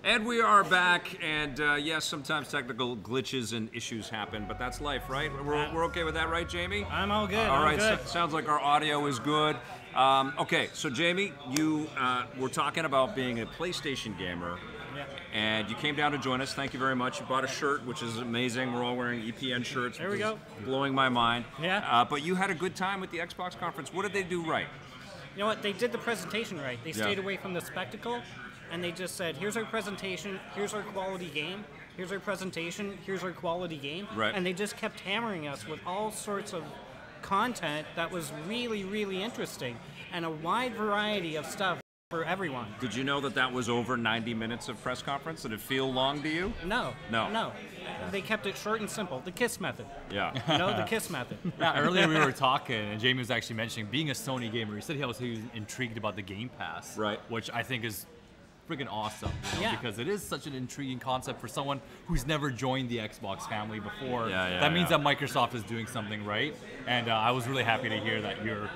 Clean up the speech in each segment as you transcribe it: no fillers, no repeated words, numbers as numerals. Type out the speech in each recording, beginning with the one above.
And we are back, and yes, sometimes technical glitches and issues happen, but that's life, right? We're okay with that, right, Jamie? I'm all good. All right, good. Sounds like our audio is good. Okay, so Jamie, you were talking about being a PlayStation gamer, and you came down to join us. Thank you very much. You bought a shirt, which is amazing. We're all wearing EPN shirts. There we go. Blowing my mind. Yeah. But you had a good time with the Xbox conference. What did they do right? You know what? They did the presentation right. They stayed away from the spectacle. And they just said, here's our presentation, here's our quality game, here's our presentation, here's our quality game. Right. And they just kept hammering us with all sorts of content that was really, really interesting. And a wide variety of stuff for everyone. Did you know that was over 90 minutes of press conference? Did it feel long to you? No. No. No. They kept it short and simple. The KISS method. Yeah. You know, the KISS method. Yeah, earlier we were talking, and Jamie was actually mentioning being a Sony gamer. He said he was intrigued about the Game Pass. Right. Which I think is friggin' awesome, Yeah. because it is such an intriguing concept for someone who's never joined the Xbox family before. Yeah, that means that Microsoft is doing something right, and I was really happy to hear that you're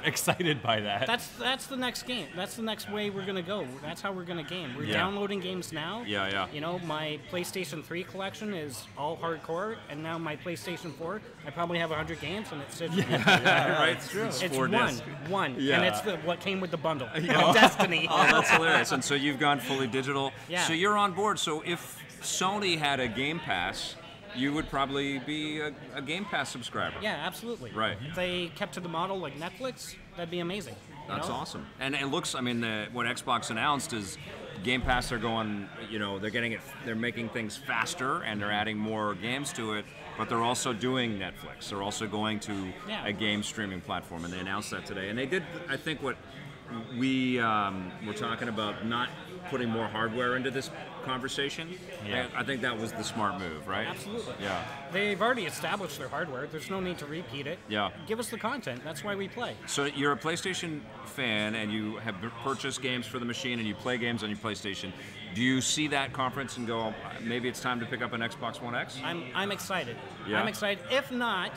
excited by that. That's the next game. That's the next way we're gonna go. That's how we're gonna game. We're Yeah. downloading games now. Yeah. You know, my PlayStation 3 collection is all hardcore, and now my PlayStation 4, I probably have 100 games, and it's Right, it's true. It's four discs. one, Yeah. and it's what came with the bundle. Destiny. Oh, that's hilarious. And so you've gone fully digital. Yeah. So you're on board. So if Sony had a Game Pass, you would probably be a Game Pass subscriber. Yeah, absolutely. Right. If they kept to the model like Netflix, that'd be amazing. That's know? awesome. And it looks, I mean, what Xbox announced is Game Pass, they're going, you know, they're making things faster and they're adding more games to it, but they're also doing Netflix. They're also going to a game streaming platform, and they announced that today. And they did, I think, what we were talking about, not putting more hardware into this conversation. Yeah. I think that was the smart move, right? Absolutely. Yeah. They've already established their hardware. There's no need to repeat it. Yeah. Give us the content. That's why we play. So you're a PlayStation fan, and you have purchased games for the machine, and you play games on your PlayStation. Do you see that conference and go, maybe it's time to pick up an Xbox One X? I'm excited. Yeah. I'm excited. If not,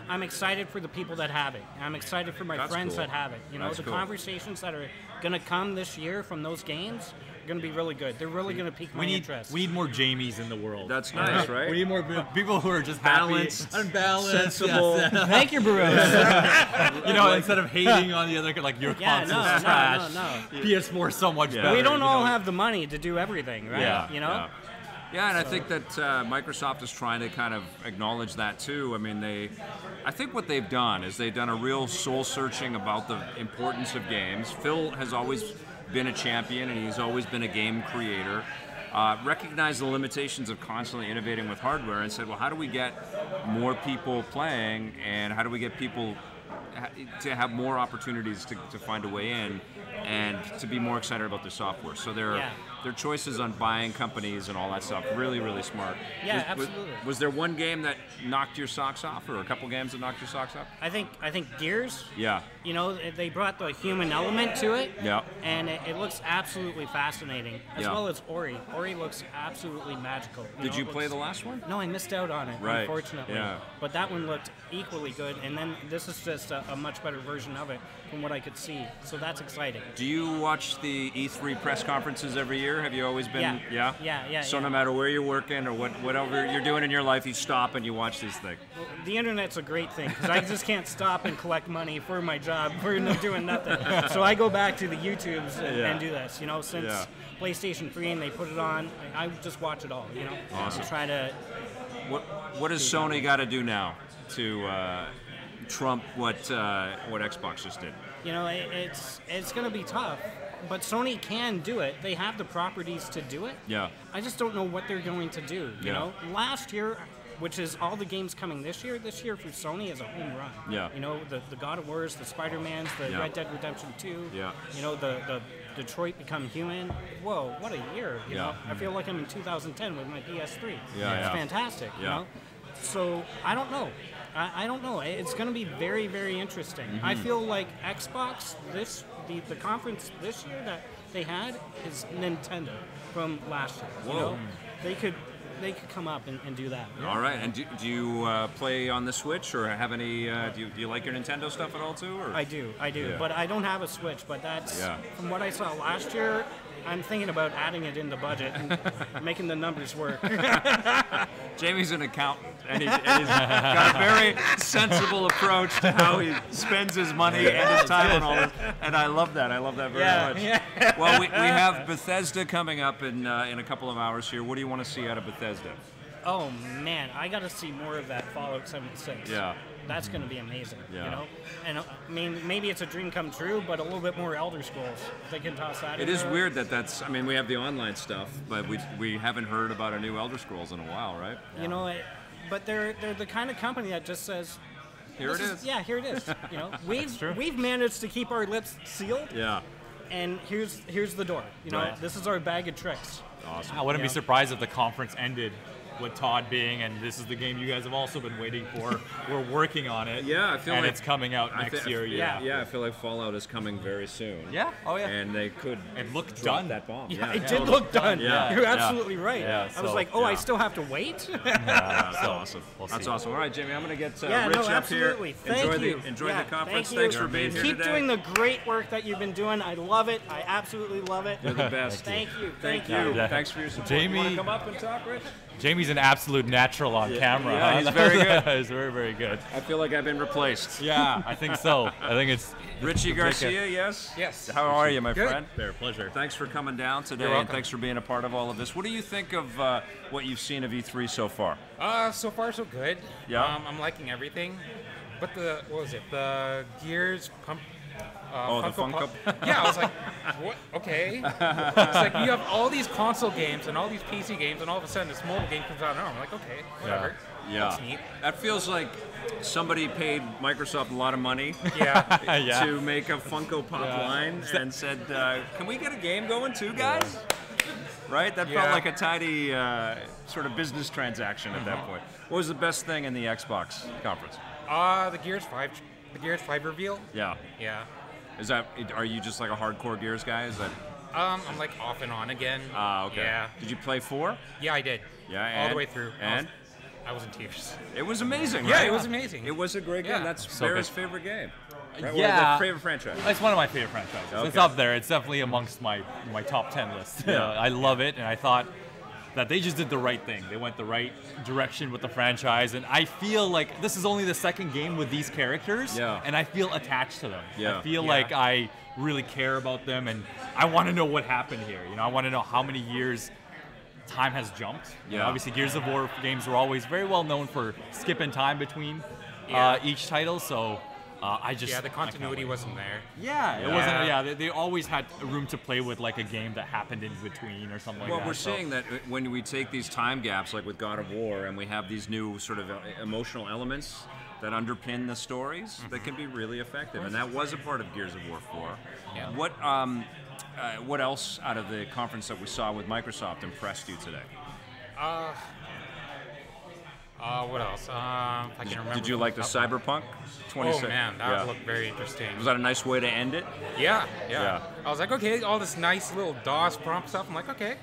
I'm excited for the people that have it. I'm excited for my friends cool. that have it. You know, That's the cool. conversations that are going to come this year from those games are going to be really good. They're really going to pique my interest. We need more Jamies in the world. That's nice, right? We need more people who are just Balanced, happy, unbalanced, sensible. yes. Thank you, Burroughs. You know, instead of hating on the other, like your console's trash. No. PS4 is so much better. We don't all know? have the money to do everything, right? Yeah. You know? Yeah, and I think that Microsoft is trying to kind of acknowledge that too. I mean, I think what they've done is they've done a real soul searching about the importance of games. Phil has always been a champion, and he's always been a game creator. Recognized the limitations of constantly innovating with hardware, and said, well, how do we get more people playing, and how do we get people to have more opportunities to find a way in and to be more excited about their software. So their choices on buying companies and all that stuff, really, really smart. Yeah, absolutely. Was there one game that knocked your socks off, or a couple games that knocked your socks off? I think Gears. Yeah. You know, they brought the human element to it. Yeah. And it looks absolutely fascinating, as Yeah. well as Ori. Ori looks absolutely magical. Did you play the last one? No, I missed out on it, Right. unfortunately. Yeah. But that one looked equally good, and then this is just a much better version of it from what I could see. So that's exciting. Do you watch the E3 press conferences every year? Have you always been? Yeah. So no matter where you're working or whatever you're doing in your life, you stop and you watch these things. Well, the internet's a great thing, because I just can't stop and collect money for my job for doing nothing. So I go back to the YouTubes and do this. You know, since PlayStation 3 and they put it on, I just watch it all. You know, awesome. And try to. What does Sony got to do now to trump what Xbox just did? You know, it's going to be tough, but Sony can do it. They have the properties to do it. Yeah. I just don't know what they're going to do. You know, last year, which is all the games coming this year for Sony is a home run. Yeah. You know, the God of Wars, the Spider-Mans, the Red Dead Redemption 2. Yeah. You know, the Detroit Become Human. Whoa, what a year. You know, I feel like I'm in 2010 with my PS3. It's fantastic. You know? So I don't know. I don't know. It's going to be very, very interesting. Mm-hmm. I feel like Xbox, the conference this year that they had is Nintendo from last year. Whoa. You know? They could come up and do that. All right. And do you play on the Switch, or have any? Do you like your Nintendo stuff at all too? Or? I do. Yeah. But I don't have a Switch. But that's from what I saw last year. I'm thinking about adding it in the budget and making the numbers work. Jamie's an accountant, and he's got a very sensible approach to how he spends his money and his time on all this. And I love that. I love that very much. Yeah. Well, we have Bethesda coming up in a couple of hours here. What do you want to see out of Bethesda? Oh man, I got to see more of that Fallout 76. Yeah. That's going to be amazing, yeah. you know? And I mean, maybe it's a dream come true, but a little bit more Elder Scrolls. If they can toss that in. It is weird that's, I mean, we have the online stuff, but we haven't heard about a new Elder Scrolls in a while, right? You know, but they're the kind of company that just says, here it is. Yeah, here it is. You know, we've managed to keep our lips sealed. Yeah. And here's the door. You know, this is our bag of tricks. Awesome. I wouldn't be surprised if the conference ended with Todd being, and this is the game you guys have also been waiting for. We're working on it. Yeah, I feel and like it's coming out next year. Yeah, I feel like Fallout is coming very soon. Yeah. Oh yeah. And they could. It looked drop done. That bomb. Yeah, it did look done. Yeah. You're absolutely right. Yeah, I was like, I still have to wait. That's awesome. That's awesome. All right, Jamie, I'm going to get Rich up here. Enjoy the conference. Thanks for being here today. Keep doing the great work that you've been doing. I love it. I absolutely love it. You're the best. Thank you. Thank you. Thanks for your support. Jamie, you want to come up and talk, Rich? Jamie's an absolute natural on camera. Yeah, he's very good. He's very, very good. I feel like I've been replaced. Yeah, I think so. I think it's Richie Garcia, yes? Yes. How are you, my friend? Fair pleasure. Thanks for coming down today, and thanks for being a part of all of this. What do you think of what you've seen of E3 so far? So far, so good. Yeah. I'm liking everything. But the Gears pump. The Funko. Yeah, I was like, what? Okay. It's like you have all these console games and all these PC games, and all of a sudden this mobile game comes out. And I'm like, okay, whatever. Yeah. That's neat. That feels like somebody paid Microsoft a lot of money to make a Funko Pop line and said, can we get a game going too, guys? Right? That felt like a tidy sort of business transaction at that point. What was the best thing in the Xbox conference? The Gears 5 reveal. Yeah. Yeah. Are you just like a hardcore Gears guy? Is that? I'm like off and on again. Okay. Yeah. Did you play 4? Yeah, I did. Yeah, all the way through. And? I was in tears. It was amazing, Yeah, right? it was amazing. It was a great game. That's Bear's favorite game. Right? Yeah. Favorite franchise. It's one of my favorite franchises. Okay. It's up there. It's definitely amongst my top 10 list. Yeah. I love it, and I thought that they just did the right thing. They went the right direction with the franchise, and I feel like this is only the second game with these characters, and I feel attached to them. Yeah. I feel like I really care about them, and I want to know what happened here. You know, I want to know how many years time has jumped. You know, obviously, Gears of War games were always very well known for skipping time between each title, so I just the continuity wasn't there. Yeah, it wasn't. Yeah, they always had room to play with, like a game that happened in between or something like that. Well, we're seeing that when we take these time gaps, like with God of War, and we have these new sort of emotional elements that underpin the stories, that can be really effective, and that was a part of Gears of War 4. Yeah. What else out of the conference that we saw with Microsoft impressed you today? What else? I can remember. Did you like the Cyberpunk 26? Oh man, that looked very interesting. Was that a nice way to end it? Yeah. I was like, okay, all this nice little DOS prompt stuff. I'm like, okay.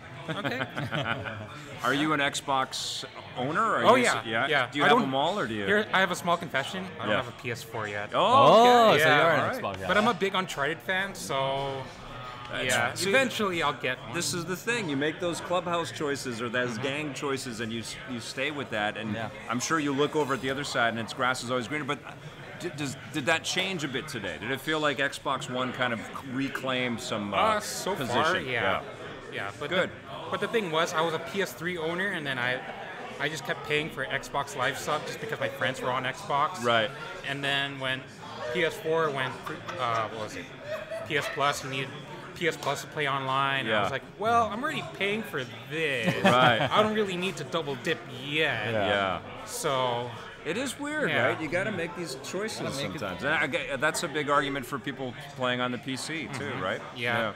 Are you an Xbox owner? Yeah. Do you have them all, or do you? Here, I have a small confession. I don't have a PS4 yet. Oh, okay. So you're an Xbox guy. But I'm a big Uncharted fan, so eventually I'll get one. This is the thing. You make those clubhouse choices or those gang choices, and you stay with that. And I'm sure you look over at the other side, and its grass is always greener. But did that change a bit today? Did it feel like Xbox One kind of reclaimed some so position? far, yeah. But good. But the thing was, I was a PS3 owner, and then I just kept paying for Xbox Live sub just because my friends were on Xbox. Right. And then when PS4 went, what was it? PS Plus, you needed PS Plus to play online. I was like, well, I'm already paying for this. Right. I don't really need to double dip yet. Yeah. So it is weird, right? You got to make these choices sometimes. And that's a big argument for people playing on the PC too, right? Yeah.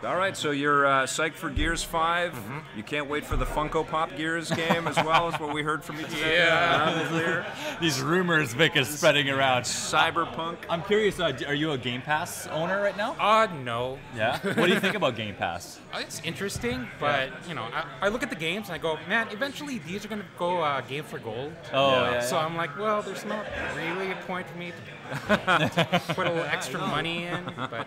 All right. So you're psyched for Gears 5. You can't wait for the Funko Pop Gears game as well, is what we heard from you today. Yeah. These rumors make us spreading around. Cyberpunk. I'm curious. Are you a Game Pass owner right now? No. Yeah. What do you think about Game Pass? It's interesting, but you know, I look at the games and I go, man, eventually these are going to go game for gold. So I'm like, well, there's not really a point for me to put a little extra money in, but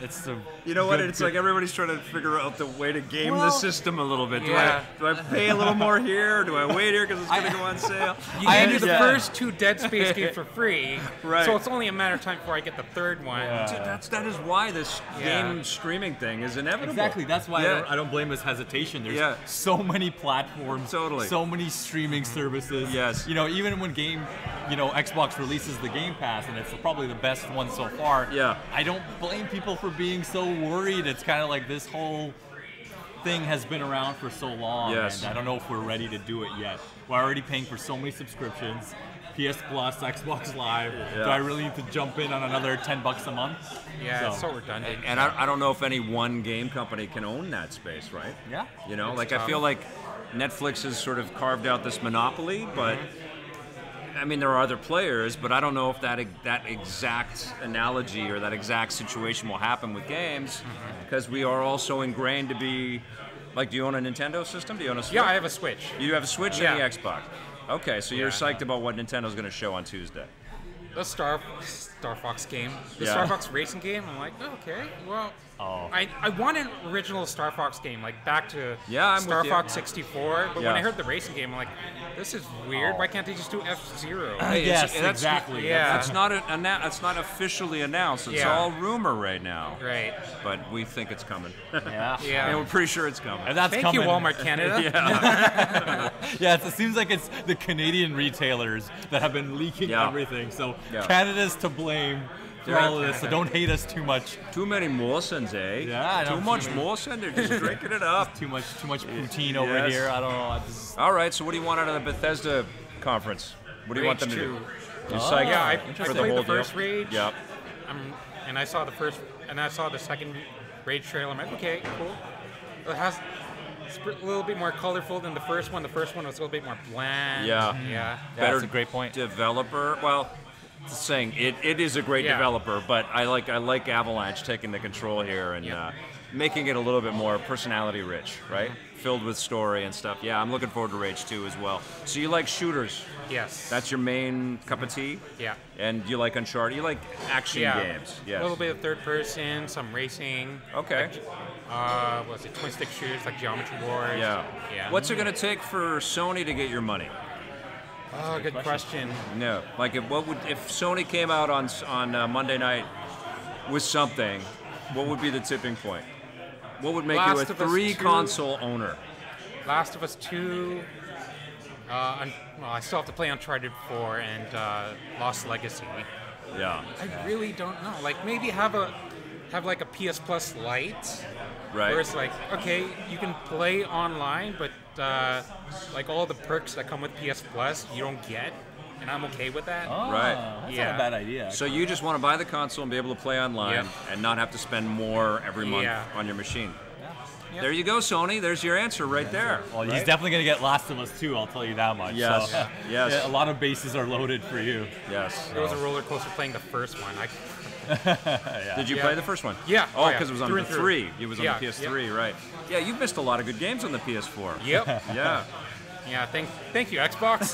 it's You know what? It's like everybody's trying to figure out the way to game the system a little bit. Do I pay a little more here? Do I wait here because it's going to go on sale? You can do the first 2 Dead Space games for free, right? So it's only a matter of time before I get the third one. Yeah. Dude, that is why this game streaming thing is inevitable. Exactly. That's why I don't blame his hesitation. There's so many platforms, so many streaming services. Yes. You know, even when Xbox releases the Game Pass, and it's probably the best one so far. Yeah. I don't blame people for being so worried. It's kind of like this whole thing has been around for so long, and I don't know if we're ready to do it yet. We're already paying for so many subscriptions. PS Plus, Xbox Live. Do I really need to jump in on another $10 a month? Yeah, it's so redundant. And I don't know if any one game company can own that space, right? Yeah. You know, like I feel like Netflix has sort of carved out this monopoly, but I mean, there are other players, but I don't know if that exact analogy or that exact situation will happen with games, because we are all so ingrained to be, like, do you own a Nintendo system? Do you own a Switch? Yeah, I have a Switch. You have a Switch and the Xbox. Okay, so you're psyched about what Nintendo's going to show on Tuesday. The Star Fox game. The Star Fox racing game. I'm like, okay, well, I want an original Star Fox game, like back to Star Fox 64. But when I heard the racing game, I'm like, this is weird. Why can't they just do F-Zero? Yes, exactly. Yeah. That's not officially announced. It's all rumor right now. Right. But we think it's coming. Yeah. And we're pretty sure it's coming. And that's Thank coming. you, Walmart Canada. It seems like it's the Canadian retailers that have been leaking everything. So Canada's to blame for all of this. So don't hate us too much. Too many Mawsons, eh? Yeah, too much Mawson. They're just drinking it up. Too much poutine over here. I don't know. All right. So what do you want out of the Bethesda conference? What do you want them to do? You psyched I for the played whole the first deal? Rage. Yep. And I saw the second Rage trailer. I'm like, okay, cool. It's a little bit more colorful than the first one. The first one was a little bit more bland. Yeah. That's a great point. Developer. Well, saying it is a great developer, but I like Avalanche taking the control here and making it a little bit more personality rich, right? Filled with story and stuff. Yeah, I'm looking forward to Rage 2 as well. So you like shooters? Yes. That's your main cup of tea? Yeah. And you like Uncharted? You like action games? Yes. A little bit of third person, some racing. Okay. Was it twin stick shooters like Geometry Wars? Yeah. What's it going to take for Sony to get your money? Oh, good question. No, like if Sony came out on Monday night with something, what would be the tipping point? What would make you a 3-console owner? Last of Us 2. I still have to play Uncharted 4 and Lost Legacy. Yeah. I really don't know. Like maybe have like a PS Plus Lite. Right. Where it's like, okay, you can play online, but like all the perks that come with PS Plus, you don't get, and I'm okay with that. Oh, right. That's not a bad idea. So you just want to buy the console and be able to play online and not have to spend more every month on your machine. Yep. There you go, Sony. There's your answer right there. Well, he's definitely going to get Last of Us 2, I'll tell you that much. Yes. So, yes. A lot of bases are loaded for you. Yes. It was a roller coaster playing the first one. Did you play the first one? Yeah. Oh, because it was on the 3. It was on the Yeah. PS3, right. Yeah, you've missed a lot of good games on the PS4. Yep. Yeah. Yeah, thank you, Xbox.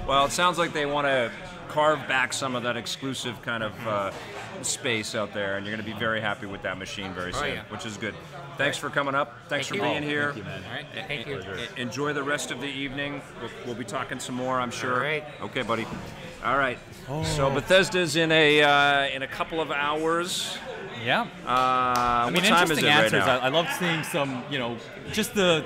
Well, it sounds like they want to carve back some of that exclusive kind of space out there, and you're going to be very happy with that machine very soon, which is good. Thanks for coming up. Thanks for being here. Thank you, man. All right, thank you. Enjoy the rest of the evening. We'll be talking some more, I'm sure. All right. Okay, buddy. All right. So Bethesda's in a couple of hours. Yeah. What time is it right now? I love seeing some, just the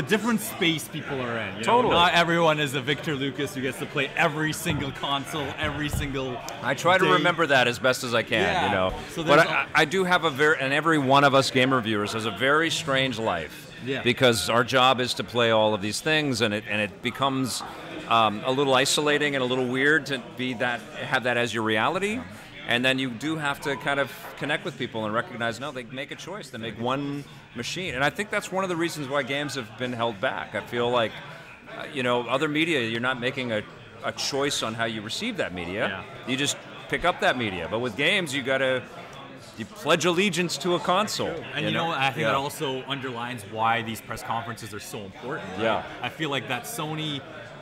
different space people are in. Totally. Not everyone is a Victor Lucas who gets to play every single console, every single I try to day. remember that as best as I can, So but I do have and every one of us game reviewers has a very strange life. Yeah. Because our job is to play all of these things, and it becomes a little isolating and a little weird to have that as your reality. And then you do have to kind of connect with people and recognize, no, they make a choice. They make one machine. And I think that's one of the reasons why games have been held back. I feel like, other media, you're not making a choice on how you receive that media. Yeah. You just pick up that media. But with games, you pledge allegiance to a console. And I think that also underlines why these press conferences are so important. Right? Yeah. I feel like that Sony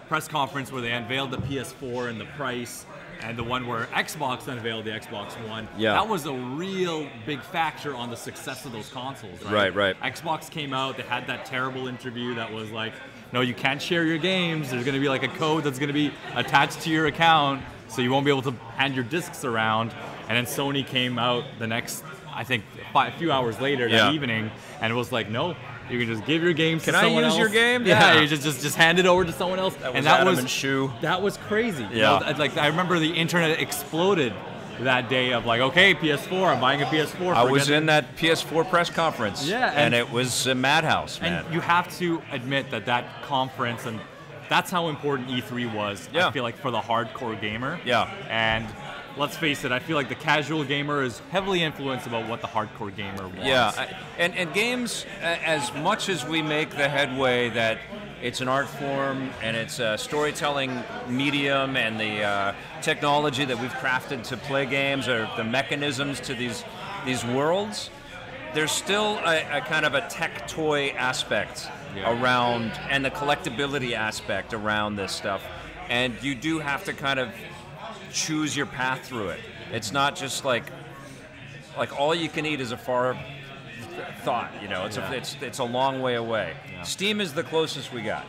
press conference where they unveiled the PS4 and the price, and the one where Xbox unveiled the Xbox One, yeah. that was a real big factor on the success of those consoles, right? Right. Xbox came out, they had that terrible interview that was like, no, you can't share your games, there's going to be like a code that's going to be attached to your account, so you won't be able to hand your discs around. And then Sony came out the next, I think, a few hours later that evening, and it was like, no, you can just give your games to someone else. Can I use your game? Yeah, you just hand it over to someone else. That was Adam and Shu. That was crazy. Yeah. You know, like, I remember the internet exploded that day of like, okay, PS4, I'm buying a PS4. I was in that PS4 press conference. Yeah. And it was a madhouse, man. And you have to admit that conference, and that's how important E3 was, I feel like, for the hardcore gamer. Yeah. And let's face it, I feel like the casual gamer is heavily influenced about what the hardcore gamer wants. Yeah, and games, as much as we make the headway that it's an art form and it's a storytelling medium, and the technology that we've crafted to play games, or the mechanisms to these worlds, there's still a kind of a tech toy aspect around, and the collectability aspect around this stuff. And you do have to kind of choose your path through it. It's not just like all you can eat is a far thought, you know. It's a long way away. Yeah. Steam is the closest we got,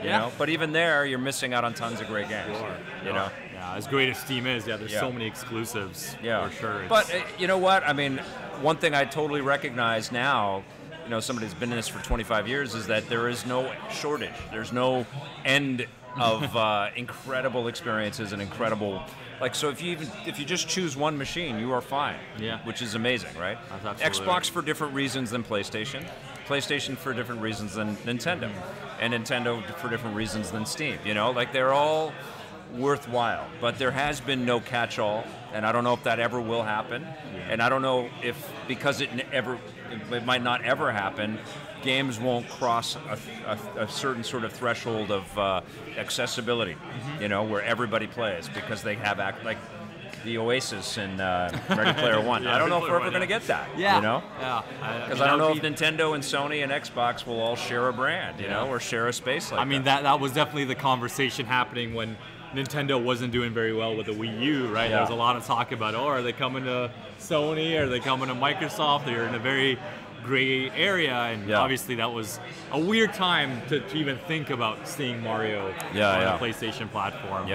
you know. But even there, you're missing out on tons of great games. You know. Yeah, as great as Steam is, there's so many exclusives. For sure. But you know what? I mean, one thing I totally recognize now, you know, somebody who's been in this for 25 years, is that there is no shortage. There's no end of incredible experiences and incredible, like, so if you just choose one machine, you are fine. Yeah. Which is amazing, right? Xbox for different reasons than PlayStation for different reasons than Nintendo, and Nintendo for different reasons than Steam. You know, like, they're all worthwhile, but there has been no catch-all, and I don't know if that ever will happen. And I don't know if, because it might not ever happen, games won't cross a certain sort of threshold of accessibility, you know, where everybody plays, because they have like the Oasis in Ready Player One. I don't know if we're ever going to get that, you know? Because I don't know if Nintendo and Sony and Xbox will all share a brand, you know, or share a space like that. I mean, that was definitely the conversation happening when Nintendo wasn't doing very well with the Wii U, right? There was a lot of talk about, are they coming to Sony? Are they coming to Microsoft? They're in a very gray area, and obviously that was a weird time to even think about seeing Mario on the PlayStation platform.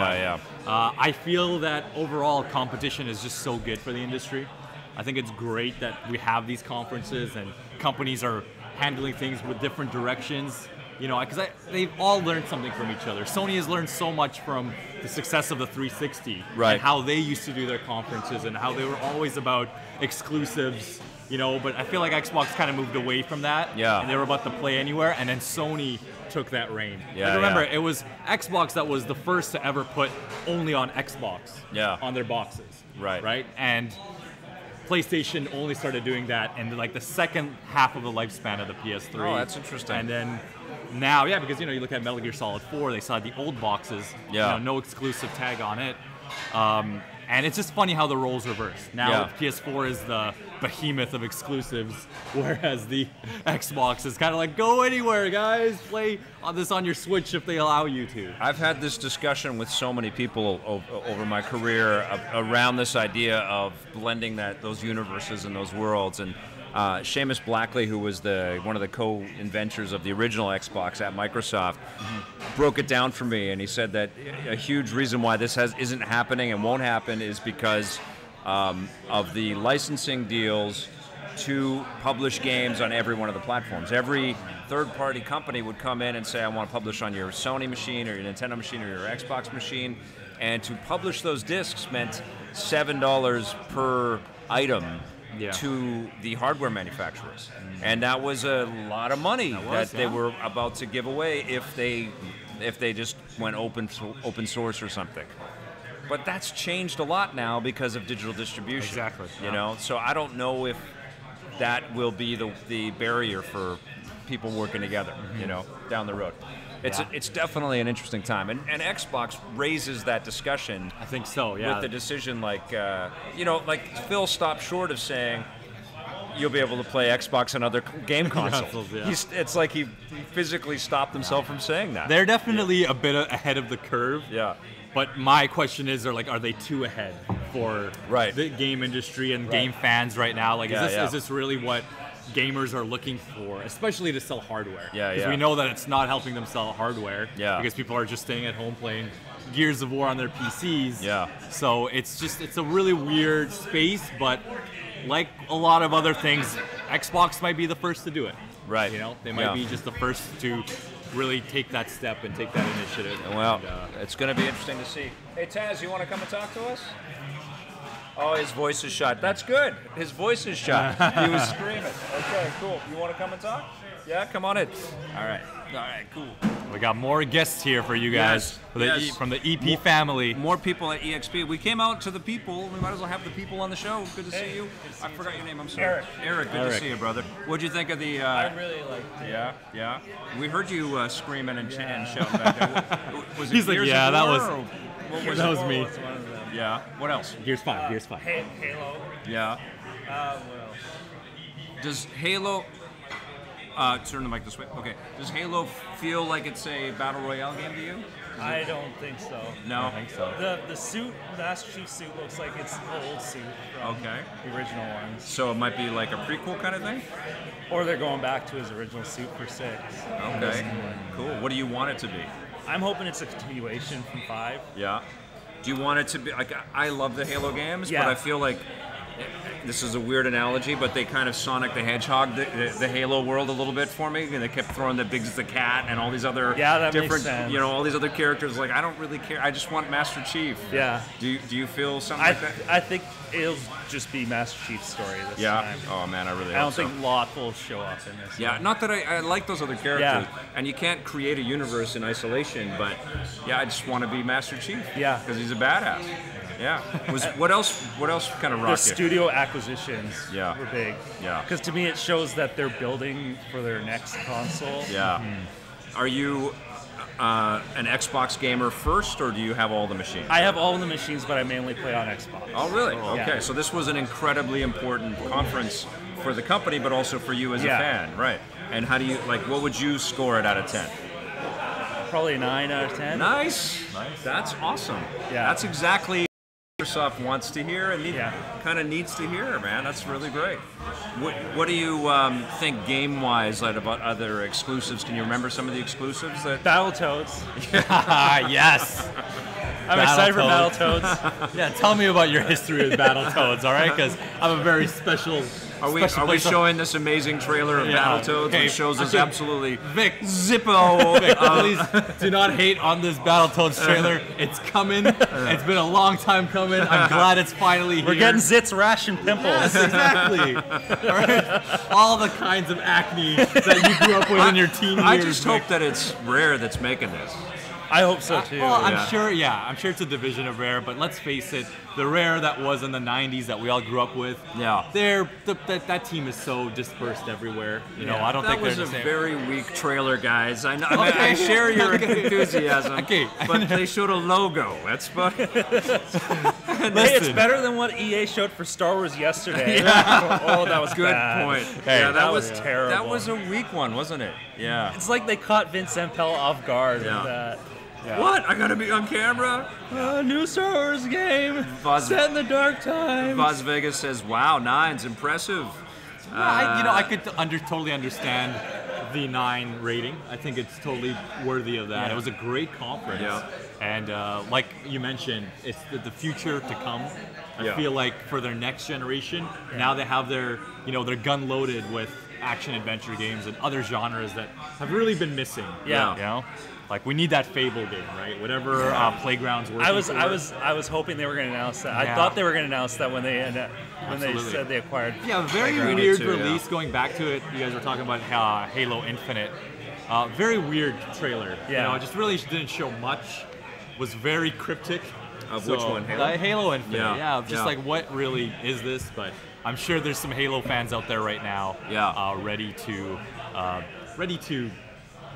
I feel that overall competition is just so good for the industry. I think it's great that we have these conferences and companies are handling things with different directions. You know, because they've all learned something from each other. Sony has learned so much from the success of the 360, and how they used to do their conferences, and how they were always about exclusives, you know, but I feel like Xbox kind of moved away from that, and they were about to play anywhere, and then Sony took that reign. Like, remember, it was Xbox that was the first to ever put only on Xbox on their boxes, right? And PlayStation only started doing that in like the second half of the lifespan of the PS3. Oh, that's interesting. And then now, because, you know, you look at Metal Gear Solid 4, they saw the old boxes, you know, no exclusive tag on it. And it's just funny how the roles reverse. Now PS4 is the behemoth of exclusives, whereas the Xbox is kind of like, go anywhere, guys. Play this on your Switch if they allow you to. I've had this discussion with so many people over my career around this idea of blending those universes and those worlds. And Seamus Blackley, who was one of the co-inventors of the original Xbox at Microsoft, broke it down for me, and he said that a huge reason why this isn't happening and won't happen is because of the licensing deals to publish games on every one of the platforms. Every third-party company would come in and say, I want to publish on your Sony machine or your Nintendo machine or your Xbox machine, and to publish those discs meant $7 per item to the hardware manufacturers. And that was a lot of money that they were about to give away if they just went open source or something. But that's changed a lot now because of digital distribution. Exactly. You know, so I don't know if that will be the barrier for people working together, you know, down the road. It's definitely an interesting time, and Xbox raises that discussion. I think so, with the decision, like you know, like Phil stopped short of saying you'll be able to play Xbox and other game consoles. It's like he physically stopped himself from saying that. They're definitely a bit ahead of the curve. But my question is, are they too ahead for the game industry and game fans right now? Like, is this really what gamers are looking for, especially to sell hardware? Because we know that it's not helping them sell hardware. Because people are just staying at home playing Gears of War on their PCs. So it's a really weird space, but like a lot of other things, Xbox might be the first to do it. You know, they might be just the first to really take that step and take that initiative. Well, it's going to be interesting to see. Hey, Taz, you want to come and talk to us? Oh, his voice is shut. That's good. His voice is shut. He was screaming. Okay, cool. You want to come and talk? Yeah, come on in. All right, cool. We got more guests here for you guys from the EP family. More people at EXP. We came out to the people. We might as well have the people on the show. Good to see you. I forgot your name. I'm sorry. Eric. Good to see you, brother. What'd you think of the? I really liked it. Yeah. We heard you screaming and shouting back there. Was it He's like, Gears of War, that was me. Was one of them. Yeah. What else? Gears 5. Halo. Yeah. What else? Does Halo? Turn the mic this way. Okay. Does Halo feel like it's a battle royale game to you? I don't think so. No. I don't think so. The suit, Master Chief suit, looks like it's the old suit from the original ones. So it might be like a prequel kind of thing? Or they're going back to his original suit for 6. Okay. Cool. What do you want it to be? I'm hoping it's a continuation from 5. Yeah. Do you want it to be like? I love the Halo games, but I feel like this is a weird analogy, but they kind of Sonic the Hedgehog the Halo world a little bit for me, and they kept throwing the Biggs the Cat and all these other different, makes sense. all these other characters. Like, I don't really care. I just want Master Chief. Yeah. Do you feel something like that? I think it'll just be Master Chief's story this time. Oh man, I really. I don't think Locke will show up in this. Yeah, not that I like those other characters, and you can't create a universe in isolation. But I just want to be Master Chief. Yeah, because he's a badass. Yeah. What else kind of rocked the you? studio acquisitions were big. Yeah. Because to me it shows that they're building for their next console. Yeah. Mm-hmm. Are you an Xbox gamer first, or do you have all the machines? I have all the machines, but I mainly play on Xbox. Oh, really? Okay. So this was an incredibly important conference for the company, but also for you as a fan, right? And how do you what would you score it out of 10? Probably a 9 out of 10. Nice. That's awesome. Yeah. That's exactly Microsoft wants to hear and kind of needs to hear, man. That's really great. What do you think game-wise about other exclusives? Can you remember some of the exclusives that? Battletoads. Yes. I'm excited for Battletoads. Yeah, tell me about your history with Battletoads, all right? Because I'm a very special. Are we showing this amazing trailer of Battletoads, which shows us absolutely Zippo? Vic, please do not hate on this Battletoads trailer. It's coming. It's been a long time coming. I'm glad it's finally here. We're getting zits, rash, and pimples. Yes, exactly. All right. All the kinds of acne that you grew up with in your teen years. I just hope that it's Rare that's making this. I hope so too. Well, I'm sure it's a division of Rare, but let's face it, the Rare that was in the 90s that we all grew up with, that team is so dispersed everywhere. You know, I don't think that was a very weak trailer, guys. I share your enthusiasm, but they showed a logo. That's about it. Hey, it's better than what EA showed for Star Wars yesterday. Oh, that was good bad. point. Hey, that was terrible. That was a weak one, wasn't it? Yeah. It's like they caught Vince Zampella off guard with that. Yeah. What? I gotta be on camera? New Star Wars game set in the dark times. Las Vegas says, "Wow, 9's impressive." I could totally understand the 9 rating. I think it's totally worthy of that. It was a great conference. Yeah. And like you mentioned, it's the future to come. I feel like for their next generation, now they have their gun loaded with action adventure games and other genres that have really been missing. Yeah. You know? Like, we need that Fable game, right? Whatever Playground's working I was hoping they were going to announce that. I thought they were going to announce that when they said they acquired. Yeah, very weird release. Going back to it, you guys were talking about Halo Infinite. Very weird trailer. Yeah. It just really didn't show much. Was very cryptic. Of which one? Halo? Halo Infinite. Yeah. Just like, what really is this? But I'm sure there's some Halo fans out there right now. Ready to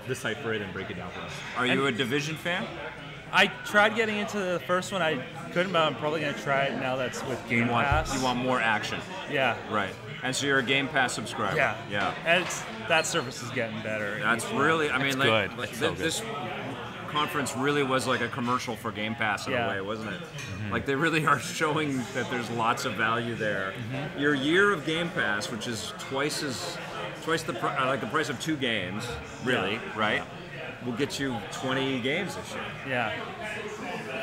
decipher it and break it down for us. Are you a Division fan? I tried getting into the first one. I couldn't, but I'm probably going to try it now that's with Game Pass. You want more action. Yeah. Right. And so you're a Game Pass subscriber. Yeah. And that service is getting better. That's really, good. This conference really was like a commercial for Game Pass in a way, wasn't it? Like they really are showing that there's lots of value there. Your year of Game Pass, which is twice the price of 2 games, really, right? Will get you 20 games this year. Yeah.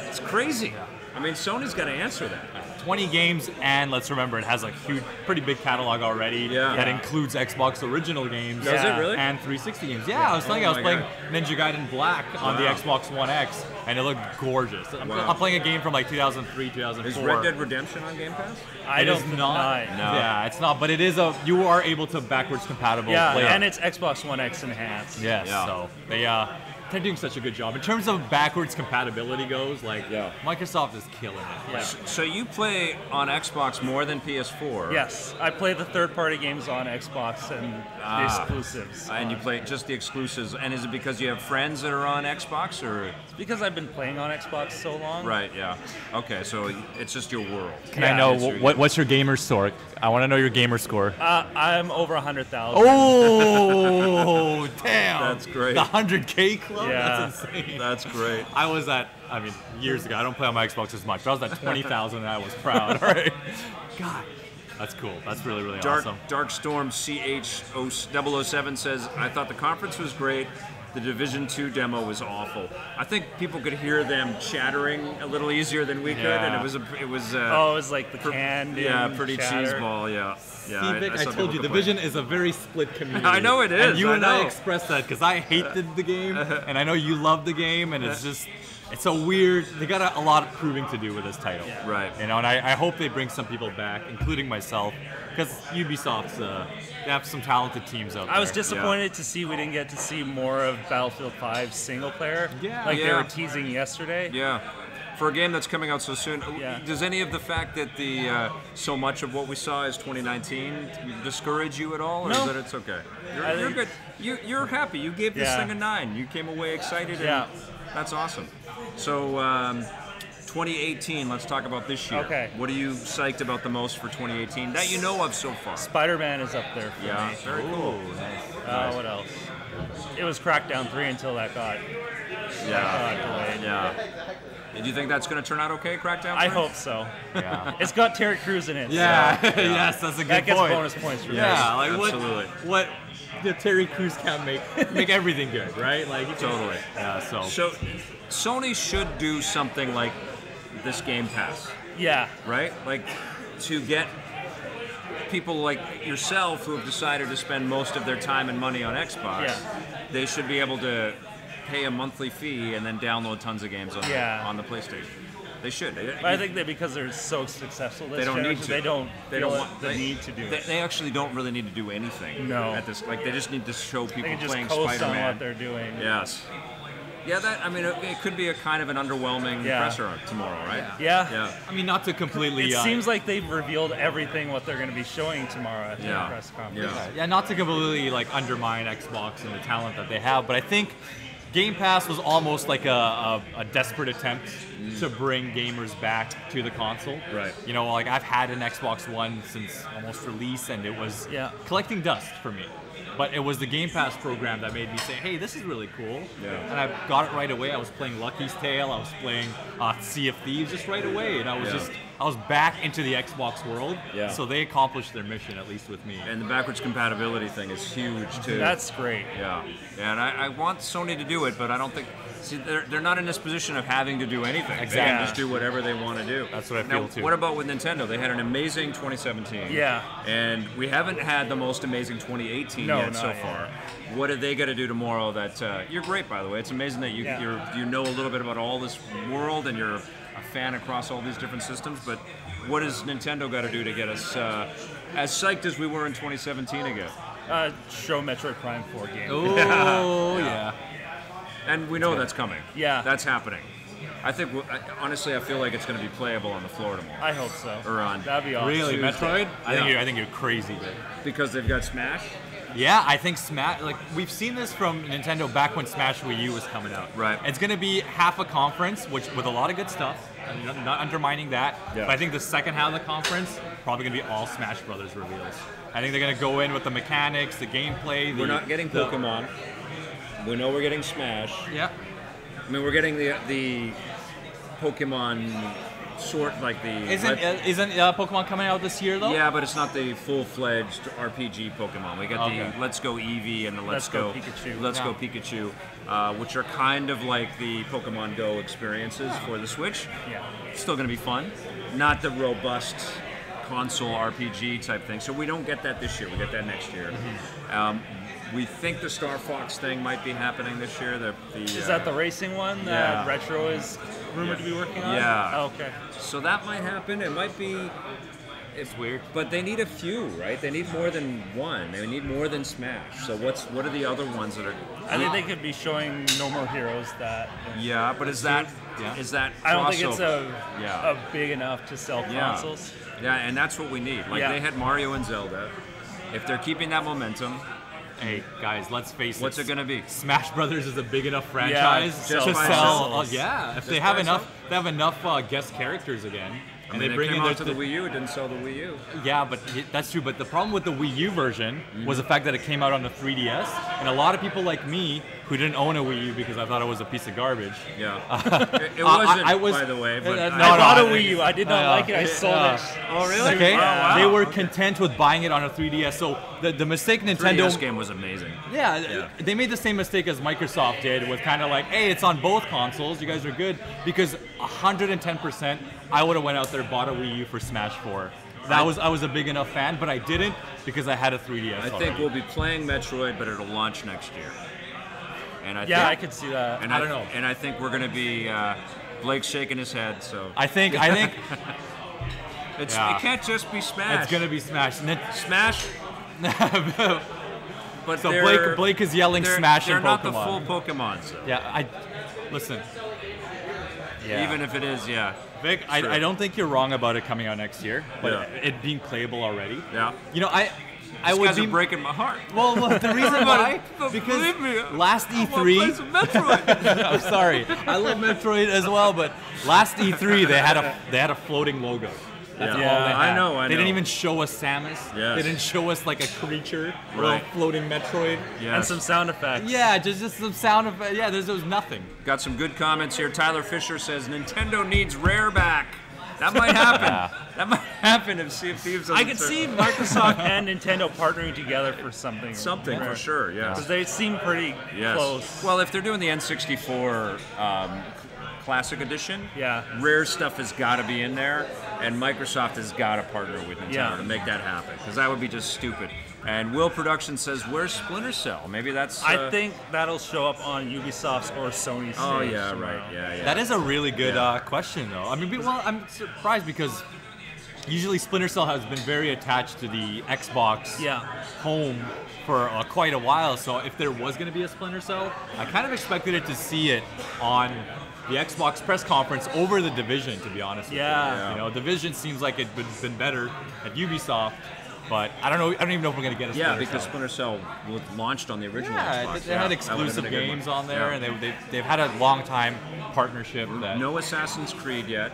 It's crazy. I mean, Sony's got to answer that. 20 games, and let's remember, it has a huge, pretty big catalog already that includes Xbox original games. Does it really? And 360 games. Yeah, I was telling you, I was playing Ninja Gaiden Black on the Xbox One X, and it looked gorgeous. I'm playing a game from like 2003, 2004. Is Red Dead Redemption on Game Pass? It is not. No. Yeah, it's not, but it is you are able to backwards compatible play. Yeah, and it's Xbox One X enhanced. Yes, so they're doing such a good job. In terms of backwards compatibility goes, like Microsoft is killing it. Yeah. So you play on Xbox more than PS4? Yes, I play the third-party games on Xbox and the exclusives. And you play just the exclusives. And is it because you have friends that are on Xbox, or? It's because I've been playing on Xbox so long. Right. Yeah. Okay. So it's just your world. Can I know what's your gamer score? I want to know your gamer score. I'm over 100,000. Oh, damn! That's great. The 100K club. Yeah. That's insane. That's great. I was at, years ago. I don't play on my Xbox as much, but I was at 20,000 and I was proud. All right. God, that's cool. That's really, really awesome. Dark Storm CH007 says, I thought the conference was great. The Division 2 demo was awful. I think people could hear them chattering a little easier than we could, and it was it was like the canned pretty chatter. cheeseball, yeah. Vic, I told you, Division is a very split community. I know it is. And you and I expressed that because I hated the game, and I know you love the game, and it's so weird. They got a lot of proving to do with this title. Yeah. Right. You know, and I hope they bring some people back, including myself, because Ubisoft's they have some talented teams out there. I was disappointed to see we didn't get to see more of Battlefield 5 single player. Like they were teasing yesterday. Yeah. For a game that's coming out so soon, does any of the fact that so much of what we saw is 2019 discourage you at all, or is that it's okay? You're good. You're happy. You gave this thing a 9. You came away excited. And that's awesome. So 2018. Let's talk about this year. Okay. What are you psyched about the most for 2018 that you know of so far? Spider-Man is up there for me. Very cool. Nice. What else? It was Crackdown 3 until that got delayed. Yeah. Do you think that's going to turn out okay, Crackdown 3? I hope so. Yeah. It's got Terry Crews in it. Yeah. Yes, that's a good point. That gets bonus points for me. Yeah, like absolutely. What Terry Crews can't make everything good, right? Like totally. Yeah. So Sony should do something like this Game Pass. Yeah. Right? Like to get people like yourself who have decided to spend most of their time and money on Xbox, they should be able to pay a monthly fee and then download tons of games on the PlayStation. They should. But I think that because they're so successful this they don't need to. They don't want the need to do it. They actually don't really need to do anything. No. At this, they just need to show people they can playing just coast Spider-Man. on what they're doing. Yes. Yeah, it could be a kind of an underwhelming presser tomorrow, right? Yeah. I mean, not to completely... It seems like they've revealed everything what they're going to be showing tomorrow at the press conference. Yeah, not to completely undermine Xbox and the talent that they have, but I think Game Pass was almost like a desperate attempt to bring gamers back to the console. Right. You know, I've had an Xbox One since almost release, and it was collecting dust for me. But it was the Game Pass program that made me say, hey, this is really cool. Yeah. And I got it right away. I was playing Lucky's Tale. I was playing Sea of Thieves just right away. And I was back into the Xbox world. Yeah. So they accomplished their mission, at least with me. And the backwards compatibility thing is huge, too. That's great. Yeah. And I want Sony to do it, but I don't think... See, they're not in this position of having to do anything. Exactly. They can just do whatever they want to do. That's what I feel, too. What about with Nintendo? They had an amazing 2017. Yeah. And we haven't had the most amazing 2018 yet so far. What are they going to do tomorrow that... you're great, by the way. It's amazing that you know a little bit about all this world and you're a fan across all these different systems, but what has Nintendo got to do to get us as psyched as we were in 2017 again? Show Metroid Prime 4 game. Oh, yeah. And we know that's coming. Yeah. That's happening. I think, honestly, I feel like it's going to be playable on the floor tomorrow. I hope so. Or on That'd be awesome. Really, Tuesday. Metroid? I think you're crazy, dude. Because they've got Smash? Yeah, I think Smash, we've seen this from Nintendo back when Smash Wii U was coming out. Right. It's going to be half a conference, with a lot of good stuff. I'm not undermining that. Yeah. But I think the second half of the conference, probably going to be all Smash Brothers reveals. I think they're going to go in with the mechanics, the gameplay. We're not getting Pokemon. We know we're getting Smash. Yeah. I mean, we're getting the Pokemon sort like the. Isn't Pokemon coming out this year though? Yeah, but it's not the full-fledged RPG Pokemon. We got the Let's Go Eevee and the Let's Go Pikachu. Let's Go Pikachu, which are kind of like the Pokemon Go experiences for the Switch. Yeah, it's still going to be fun. Not the robust console RPG type thing. So we don't get that this year. We get that next year. We think the Star Fox thing might be happening this year. Is that the racing one that Retro is rumored to be working on? Yeah. Oh, okay. So that might happen. It might be. It's weird. But they need a few, right? They need more than one. They need more than Smash. So what are the other ones that are? I think they could be showing No More Heroes that. Yeah, but is that I don't think it's a big enough to sell consoles. Yeah, and that's what we need. Like they had Mario and Zelda. If they're keeping that momentum. Hey guys, let's face it. What's it gonna be? Smash Brothers is a big enough franchise to sell. If they have enough guest characters again, and they bring it to the Wii U. It didn't sell the Wii U. Yeah, but that's true. But the problem with the Wii U version was the fact that it came out on the 3DS, and a lot of people like me who didn't own a Wii U because I thought it was a piece of garbage. Yeah, it wasn't. By the way, but I bought a Wii U. I did not like it. I sold it. Oh really? Okay. Oh, wow. They were content with buying it on a 3DS. So the mistake Nintendo 3DS game was amazing. Yeah, they made the same mistake as Microsoft did with kind of like, hey, it's on both consoles. You guys are good because 110%. I would have went out there and bought a Wii U for Smash 4. I was a big enough fan, but I didn't because I had a 3DS. I think we'll be playing Metroid, but it'll launch next year. And I could see that. And I don't know. And I think we're going to be Blake's shaking his head. So I think it can't just be Smash. It's going to be Smash. Smash. But so Blake is yelling Smash and Pokemon. They're not the full Pokemon. So. Yeah, listen. Yeah. Even if it is, Vic, I don't think you're wrong about it coming out next year, but it being playable already. Yeah. You know, These guys are breaking my heart. Well, the reason why, because last E3, I'm sorry, I love Metroid as well, but last E3 they had a floating logo. That's all they had. I know. They didn't even show us Samus. Yes. They didn't show us like a creature or a floating Metroid. Yes. And some sound effects. Yeah, just some sound effects. Yeah, there was nothing. Got some good comments here. Tyler Fisher says Nintendo needs Rare back. That might happen. That might happen if Sea of Thieves doesn't. I could see Microsoft and Nintendo partnering together for something. Something for sure, yeah. Because they seem pretty close. Well, if they're doing the N64 Classic Edition, Rare stuff has got to be in there, and Microsoft has got to partner with Nintendo to make that happen, because that would be just stupid. And Will Production says, "Where's Splinter Cell?" Maybe that's. I think that'll show up on Ubisoft's or Sony's. Oh yeah, right. Yeah. That is a really good question, though. I mean, well, I'm surprised because usually Splinter Cell has been very attached to the Xbox home for quite a while. So if there was going to be a Splinter Cell, I kind of expected it to see it on the Xbox press conference over the Division, to be honest with you. You know, Division seems like it's been better at Ubisoft. But I don't know. I don't even know if we're gonna get a Splinter Cell. Because Splinter Cell was launched on the original Xbox. They had exclusive games on there, and they've had a long time partnership. No Assassin's Creed yet.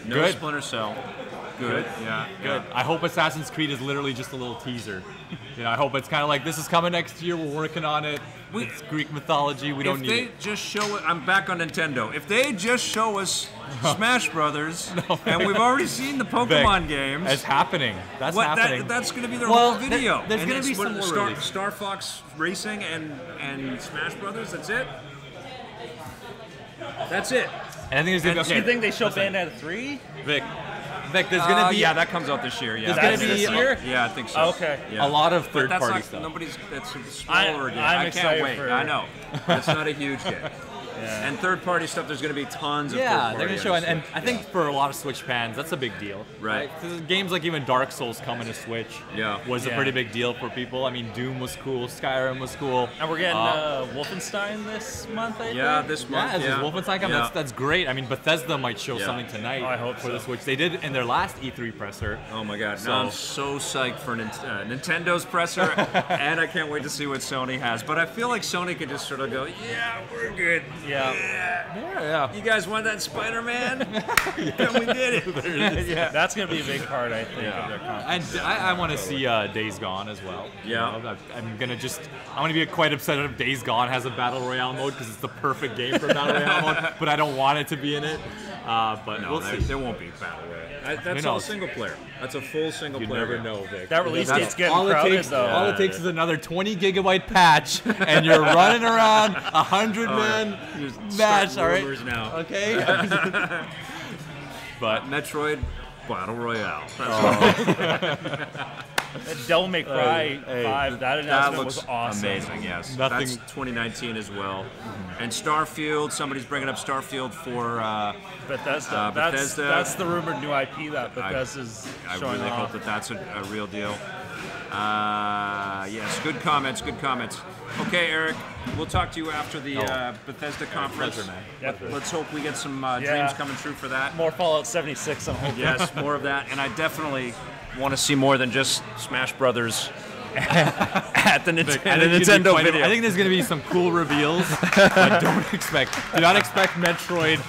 No Splinter Cell. Good. Good. I hope Assassin's Creed is literally just a little teaser. You know, I hope it's kind of like, this is coming next year. We're working on it. It's Greek mythology. We don't need it. If they just show it, I'm back on Nintendo. If they just show us Smash Brothers, and we've already seen the Pokemon games, it's happening. That's happening. That's going to be their whole video. There's going to be some more Star Fox Racing and Smash Brothers. That's it. That's it. And I think there's do you think they show Bayonetta 3? Vic, there's going to be... Yeah, that comes out this year. Yeah. There's going to be... this year? Yeah, I think so. Okay. Yeah. A lot of third-party stuff. That's a smaller game. I can't wait. I know. It's not a huge game. And third-party stuff, there's going to be tons of third-party. They're going to show, and I think for a lot of Switch fans, that's a big deal. Right. Games like even Dark Souls coming to Switch was a pretty big deal for people. I mean, Doom was cool, Skyrim was cool. And we're getting Wolfenstein this month, I think? Yeah, this month. Yeah, Wolfenstein coming. That's great. I mean, Bethesda might show something tonight I hope for the Switch. They did in their last E3 presser. Oh my God! So, I'm so psyched for Nintendo's presser, and I can't wait to see what Sony has. But I feel like Sony could just sort of go, "Yeah, we're good." Yeah. You guys want that Spider-Man? Yeah, we did it. Yeah. That's going to be a big part, I think, of their conference. And I want to see Days Gone as well. Yeah. You know, I'm going to be quite upset if Days Gone has a Battle Royale mode because it's the perfect game for Battle Royale mode, but I don't want it to be in it. But no, we'll see. There won't be Battle Royale. That's all single player. That's a full single player. You never know, Vic. That release date's getting crowded, though. All it takes is another 20 gigabyte patch, and you're running around 100-man match. All right. Now. Okay. But Metroid Battle Royale. Devil May Cry 5, that announcement was awesome. Amazing, yes. That's 2019 as well. And Starfield, somebody's bringing up Starfield for Bethesda. That's the rumored new IP that Bethesda's showing I really off. hope that's a real deal. Yes, good comments. Okay, Eric, we'll talk to you after the Bethesda conference. Pleasure, man. Yep. Let's hope we get some dreams coming true for that. More Fallout 76, I'm hoping. Yes, more of that. And I definitely want to see more than just Smash Brothers at the Nintendo video. I think there's going to be some cool reveals, but do not expect Metroid.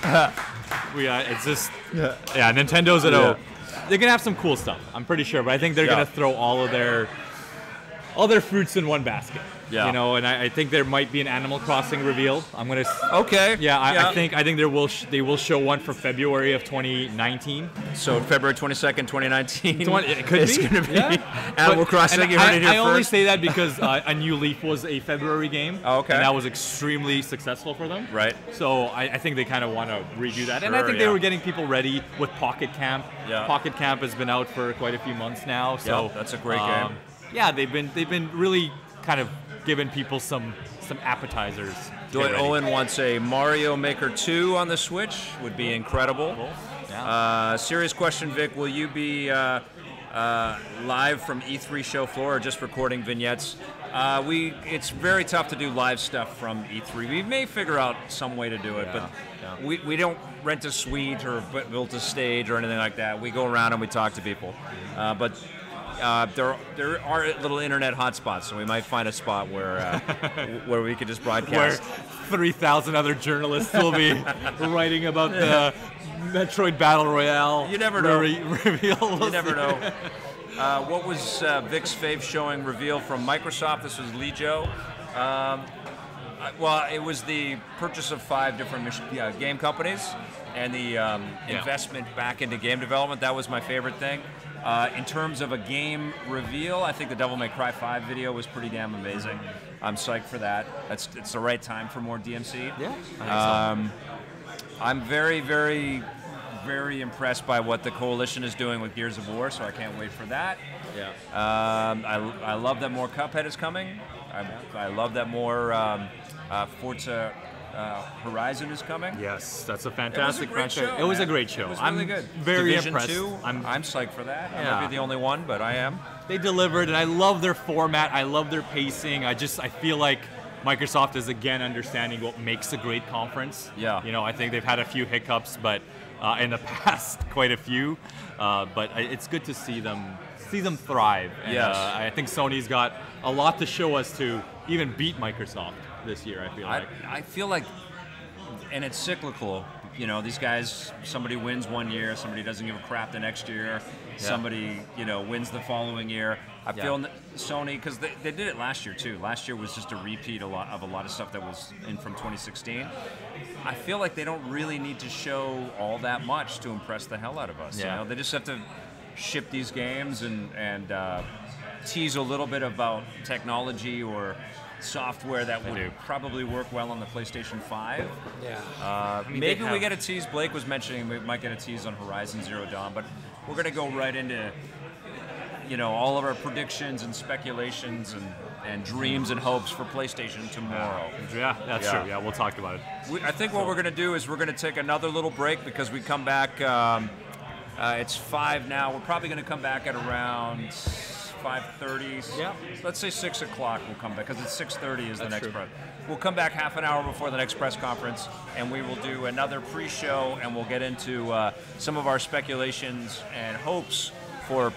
It's just, Nintendo's at a. They're going to have some cool stuff, I'm pretty sure, but I think they're going to throw all their fruits in one basket. Yeah. You know, and I think there might be an Animal Crossing reveal. I'm gonna. Okay. I think they will show one for February of 2019. So February 22nd, 2019. It could it's be. Going to be Animal Crossing. You heard it here I only first. say that because A New Leaf was a February game. Oh, okay. And that was extremely successful for them. Right. So I think they kind of want to redo that, and I think they were getting people ready with Pocket Camp. Yeah. Pocket Camp has been out for quite a few months now. So that's a great game. Yeah, they've been really kind of giving people some appetizers. Dwight Owen wants a Mario Maker 2 on the Switch. Would be incredible. Cool. Yeah. Serious question, Vic. Will you be live from E3 show floor or just recording vignettes? It's very tough to do live stuff from E3. We may figure out some way to do it, but we don't rent a suite or build a stage or anything like that. We go around and we talk to people. But there are little internet hotspots, so we might find a spot where we could just broadcast. Where 3,000 other journalists will be writing about the Metroid Battle Royale. You never know. Reveal. You never know. What was Vic's fave showing reveal from Microsoft? This was Lejo. Well, it was the purchase of 5 different game companies and the investment back into game development. That was my favorite thing. In terms of a game reveal, I think the Devil May Cry 5 video was pretty damn amazing. I'm psyched for that. It's the right time for more DMC. Yeah. I think so. I'm very, very, very impressed by what the Coalition is doing with Gears of War, so I can't wait for that. Yeah. I love that more Cuphead is coming. I love that more Forza Horizon is coming. Yes, that's a fantastic franchise. It was a great show. It was really I'm good. very Division impressed. 2, I'm psyched for that. I might be the only one, but I am. They delivered, and I love their format. I love their pacing. I feel like Microsoft is again understanding what makes a great conference. Yeah. You know, I think they've had a few hiccups, but in the past, quite a few. But it's good to see them thrive. And, yes. I think Sony's got a lot to show us to even beat Microsoft this year. I feel like, and it's cyclical. You know, these guys, somebody wins one year, somebody doesn't give a crap the next year, somebody, wins the following year. I feel Sony, because they did it last year too. Last year was just a repeat of a lot of stuff that was in from 2016. I feel like they don't really need to show all that much to impress the hell out of us. Yeah. You know, they just have to ship these games and tease a little bit about technology or software that would probably work well on the PlayStation 5. Yeah. Maybe we get a tease. Blake was mentioning we might get a tease on Horizon Zero Dawn, but we're going to go right into all of our predictions and speculations and dreams and hopes for PlayStation tomorrow. Yeah, that's true. Yeah, we'll talk about it. I think what we're going to do is we're going to take another little break because we come back. It's 5 now. We're probably going to come back at around 5:30. Yeah. Let's say 6 o'clock we'll come back because it's 6:30 is the next true. press. We'll come back half an hour before the next press conference, and we will do another pre-show, and we'll get into some of our speculations and hopes for